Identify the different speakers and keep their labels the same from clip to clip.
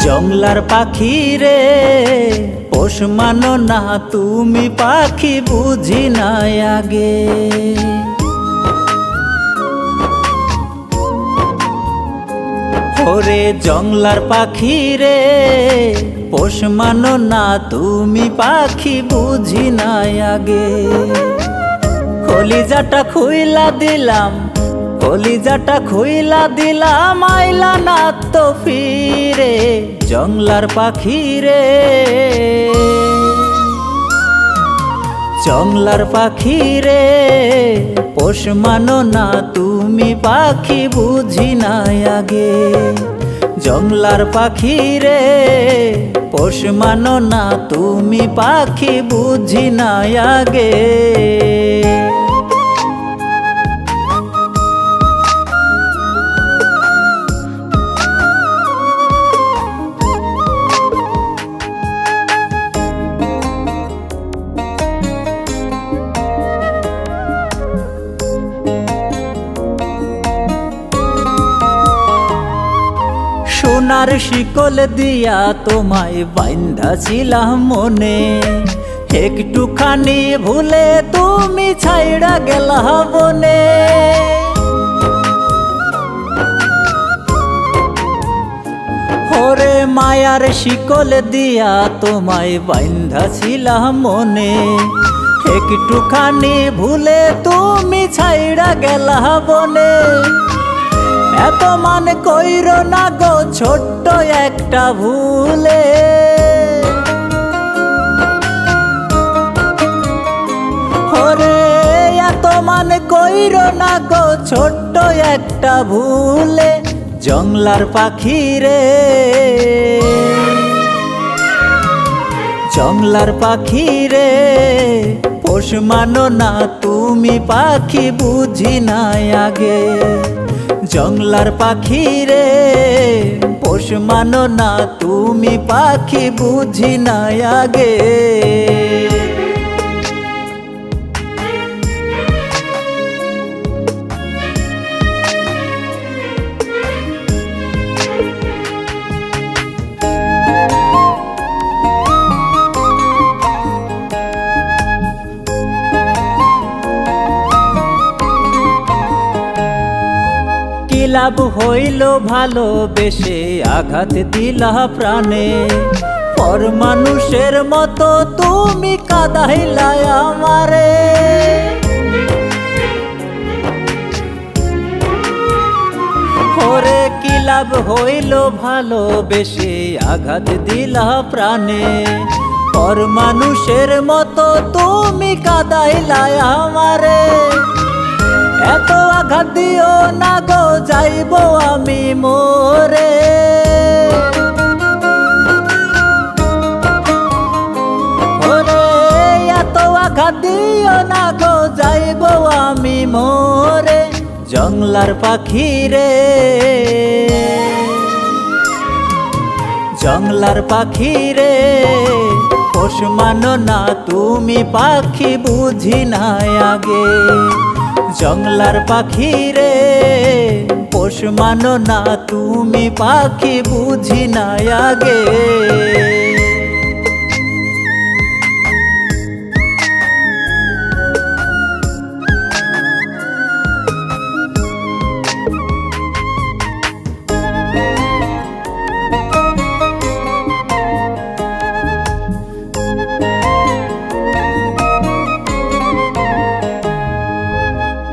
Speaker 1: জংলার পাখি রে পোষ মানো না তুমি, পাখি বুঝি না আগে। ওরে জংলার পাখি রে পোষ মানো না তুমি, পাখি বুঝি না আগে। কলিজাটা খুইলা দিলাম, কলিজাটা খুইলা দিলাম, আইলা না তো ফিরে জংলার পাখি রে। জংলার পাখি রে পোষ মানো না তুমি, পাখি বুঝি না আগে। জংলার পাখি রে পোষ মানো না তুমি, পাখি বুঝি না আগে। সোনার শিকল দিয়া তোমায় বাইন্ধা ছিলাম মনে, একটুখানি ভুলে তুমি ছাইড়া গেলা বনে। ওরে মায়ার শিকল দিয়া তোমায় বাইন্ধা ছিলাম মনে, একটুখানি ভুলে তুমি ছাইড়া গেলা বনে। এত মান কইরো না গো ছোট্ট একটা ভুলে, ওরে এত মান কইরো না গো ছোট্ট একটা ভুলে। জংলার পাখি রে, জংলার পাখি রে পোষ মানো না তুমি, পাখি বুঝি না আগে। জংলার পাখি রে পোষ মানো না তুমি, পাখি বুঝি না আগে। লাভ হইল ভালোবেসে আঘাত দিলা প্রাণে, পর মানুষের মতো তুমি কাঁদাইলা আমারে। ওরে কি লাভ হইল ভালোবেসে আঘাত দিলা প্রাণে, পর মানুষের মতো তুমি কাঁদাইলা আমারে। এত আঘাত দিও না গো যাইব আমি মোরে, ওরে এত আঘাত দিও না গো যাইব আমি মোরে। জংলার পাখি রে, জংলার পাখি রে পোষ মানো না তুমি, পাখি বুঝি না আগে। জংলার পাখি রে পোষ মানো না তুমি, পাখি বুঝি না আগে।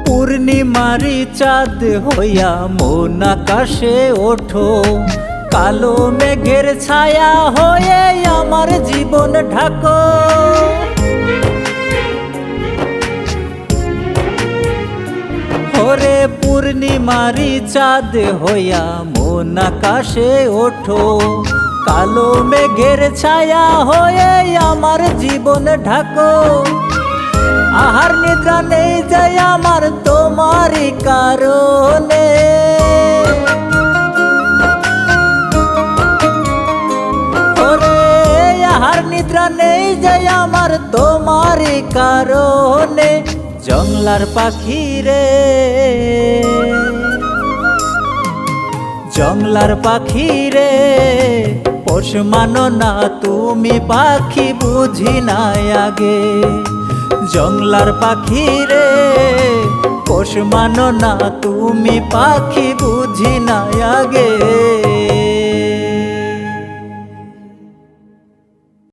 Speaker 1: পূর্ণিমারি চাঁদ হইয়া মন আকাশে ওঠো, কালো মেঘের ছায়া হয়ে আমার জীবন ঢাকো। ওরে পূর্ণিমারি চাঁদ হইয়া মন আকাশে ওঠো, কালো মেঘের ছায়া হয়ে আমার জীবন ঢাকো। আহার নিদ্রা নেই যায় আমার তোমারই কারণে, ওরে আহার নিদ্রা নেই যায় আমার তোমারই কারণে। জংলার পাখি রে, জংলার পাখি রে পোষ মানো না তুমি, পাখি বুঝি নাই আগে। জংলার পাখি রে পোষ মানো না তুমি, পাখি বুঝি নাই আগে।